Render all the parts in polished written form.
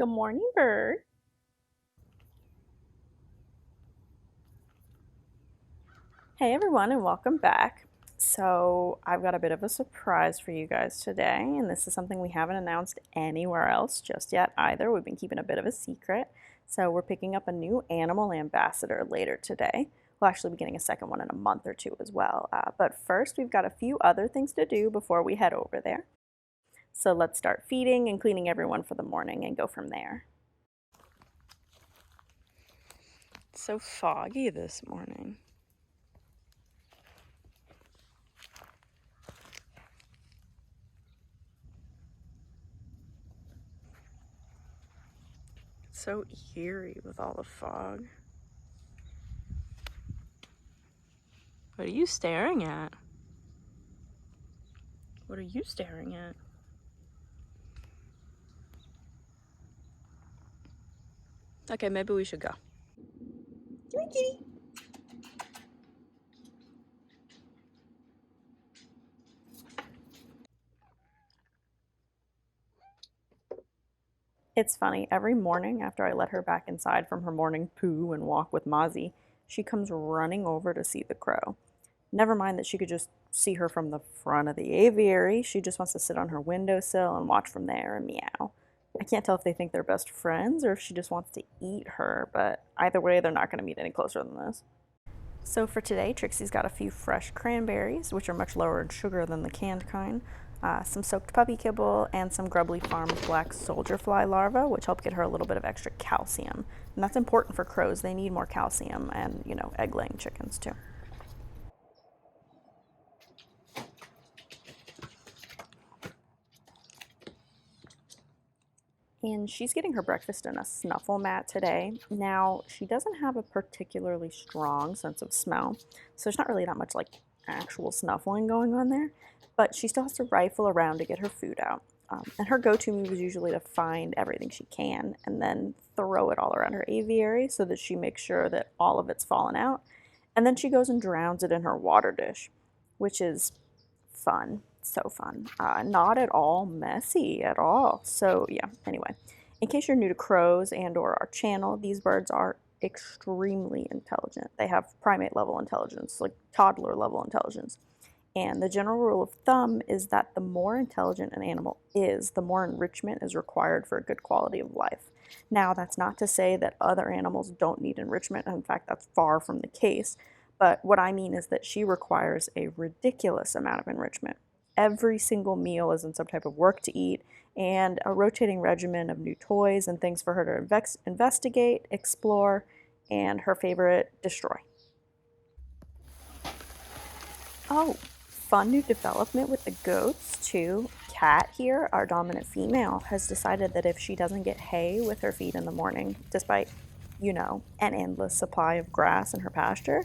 Good morning, bird. Hey everyone, and welcome back. So I've got a bit of a surprise for you guys today, and this is something we haven't announced anywhere else just yet either. We've been keeping a bit of a secret. So we're picking up a new animal ambassador later today. We'll actually be getting a second one in a month or two as well. But first, we've got a few other things to do before we head over there. So let's start feeding and cleaning everyone for the morning and go from there. It's so foggy this morning. So eerie with all the fog. What are you staring at? What are you staring at? Okay, maybe we should go. Come here, kitty. It's funny, every morning after I let her back inside from her morning poo and walk with Mozzie, she comes running over to see the crow. Never mind that she could just see her from the front of the aviary, she just wants to sit on her windowsill and watch from there and meow. I can't tell if they think they're best friends or if she just wants to eat her, but either way, they're not going to meet any closer than this. So for today, Trixie's got a few fresh cranberries, which are much lower in sugar than the canned kind, some soaked puppy kibble, and some Grubbly Farms black soldier fly larvae, which help get her a little bit of extra calcium. And that's important for crows. They need more calcium and, egg-laying chickens too. And she's getting her breakfast in a snuffle mat today. Now, she doesn't have a particularly strong sense of smell, so there's not really that much like actual snuffling going on there, but she still has to rifle around to get her food out. And her go-to move is usually to find everything she can and then throw it all around her aviary so that she makes sure that all of it's fallen out. And then she goes and drowns it in her water dish, which is fun. So fun. Not at all messy at all. So yeah, anyway, in case you're new to crows and or our channel, these birds are extremely intelligent. They have primate level intelligence, like toddler level intelligence. And the general rule of thumb is that the more intelligent an animal is, the more enrichment is required for a good quality of life. Now, that's not to say that other animals don't need enrichment. In fact, that's far from the case. But what I mean is that she requires a ridiculous amount of enrichment. Every single meal is in some type of work to eat and a rotating regimen of new toys and things for her to investigate, explore, and her favorite, destroy. Oh, fun new development with the goats too. Cat here, our dominant female, has decided that if she doesn't get hay with her feed in the morning, despite, an endless supply of grass in her pasture,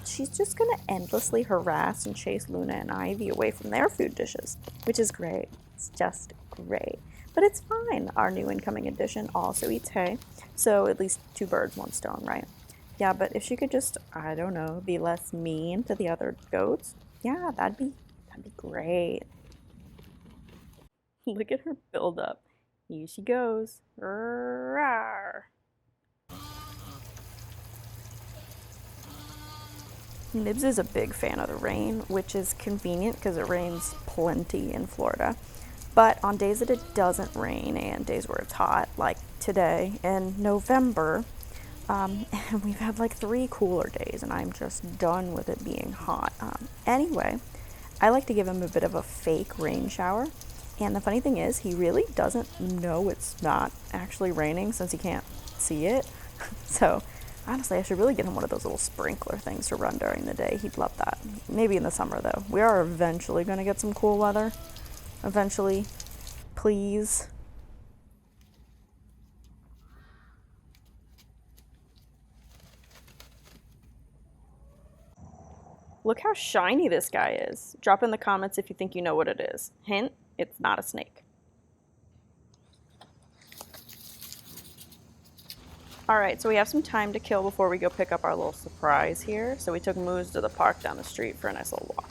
she's just gonna endlessly harass and chase Luna and Ivy away from their food dishes, which is great. It's just great. But it's fine. Our new incoming addition also eats hay, so at least two birds, one stone, right? Yeah, but if she could just, I don't know, be less mean to the other goats, yeah, that'd be great. Look at her build up. Here she goes. Rawr. Nibs is a big fan of the rain, which is convenient because it rains plenty in Florida. But on days that it doesn't rain and days where it's hot, like today in November, and we've had like 3 cooler days, and I'm just done with it being hot. Anyway, I like to give him a bit of a fake rain shower. And the funny thing is, he really doesn't know it's not actually raining since he can't see it. So, honestly, I should really get him one of those little sprinkler things to run during the day. He'd love that. Maybe in the summer, though. We are eventually going to get some cool weather. Eventually. Please. Look how shiny this guy is. Drop in the comments if you think you know what it is. Hint, it's not a snake. Alright, so we have some time to kill before we go pick up our little surprise here. So we took Moose to the park down the street for a nice little walk.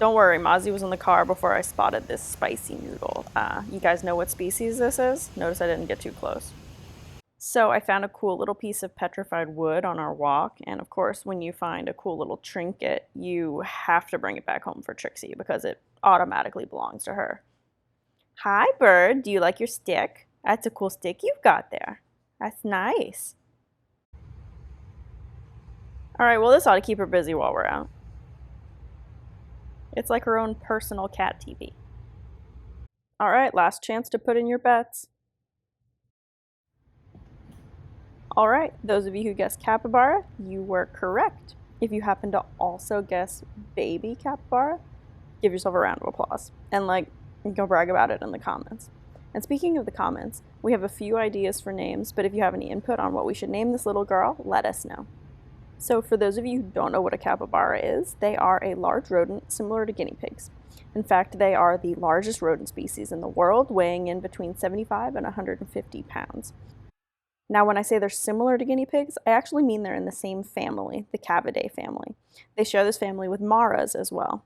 Don't worry, Mozzie was in the car before I spotted this spicy noodle. You guys know what species this is? Notice I didn't get too close. So I found a cool little piece of petrified wood on our walk, and of course, when you find a cool little trinket, you have to bring it back home for Trixie because it automatically belongs to her. Hi, bird. Do you like your stick? That's a cool stick you've got there. That's nice. All right, well, this ought to keep her busy while we're out. It's like her own personal cat TV. All right, last chance to put in your bets. All right, those of you who guessed capybara, you were correct. If you happen to also guess baby capybara, give yourself a round of applause and go brag about it in the comments. And speaking of the comments, we have a few ideas for names, but if you have any input on what we should name this little girl, let us know. So for those of you who don't know what a capybara is, they are a large rodent similar to guinea pigs. In fact, they are the largest rodent species in the world, weighing in between 75 and 150 pounds. Now, when I say they're similar to guinea pigs, I actually mean they're in the same family, the Cavidae family. They share this family with maras as well.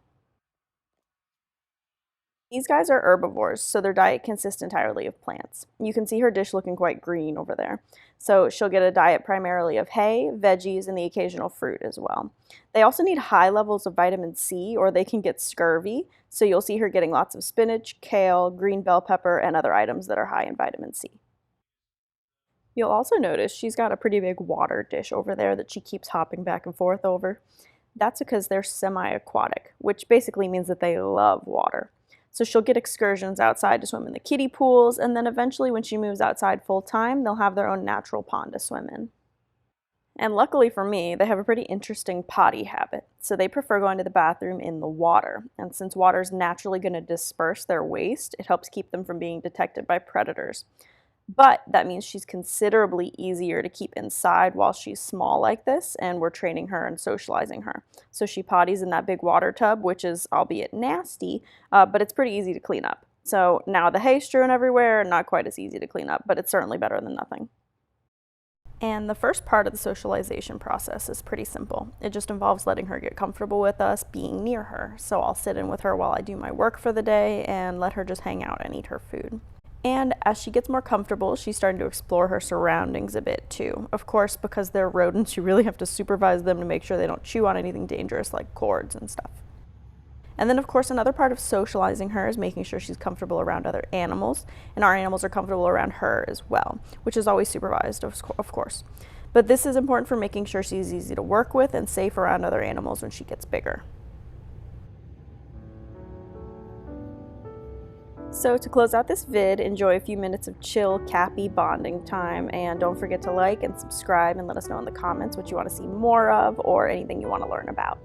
These guys are herbivores, so their diet consists entirely of plants. You can see her dish looking quite green over there. So she'll get a diet primarily of hay, veggies, and the occasional fruit as well. They also need high levels of vitamin C or they can get scurvy, so you'll see her getting lots of spinach, kale, green bell pepper, and other items that are high in vitamin C. You'll also notice she's got a pretty big water dish over there that she keeps hopping back and forth over. That's because they're semi-aquatic, which basically means that they love water. So she'll get excursions outside to swim in the kiddie pools, and then eventually when she moves outside full time, they'll have their own natural pond to swim in. And luckily for me, they have a pretty interesting potty habit. So they prefer going to the bathroom in the water. And since water is naturally going to disperse their waste, it helps keep them from being detected by predators. But that means she's considerably easier to keep inside while she's small like this, and we're training her and socializing her. So she potties in that big water tub, which is albeit nasty, but it's pretty easy to clean up. So now the hay strewn everywhere, not quite as easy to clean up, but it's certainly better than nothing. And the first part of the socialization process is pretty simple. It just involves letting her get comfortable with us, being near her. So I'll sit in with her while I do my work for the day and let her just hang out and eat her food. And as she gets more comfortable, she's starting to explore her surroundings a bit too. Of course, because they're rodents, you really have to supervise them to make sure they don't chew on anything dangerous like cords and stuff. And then, of course, another part of socializing her is making sure she's comfortable around other animals, and our animals are comfortable around her as well, which is always supervised, of course. But this is important for making sure she's easy to work with and safe around other animals when she gets bigger. So to close out this vid, enjoy a few minutes of chill cappy bonding time, and don't forget to like and subscribe and let us know in the comments what you want to see more of or anything you want to learn about.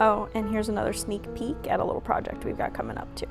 Oh, and here's another sneak peek at a little project we've got coming up too.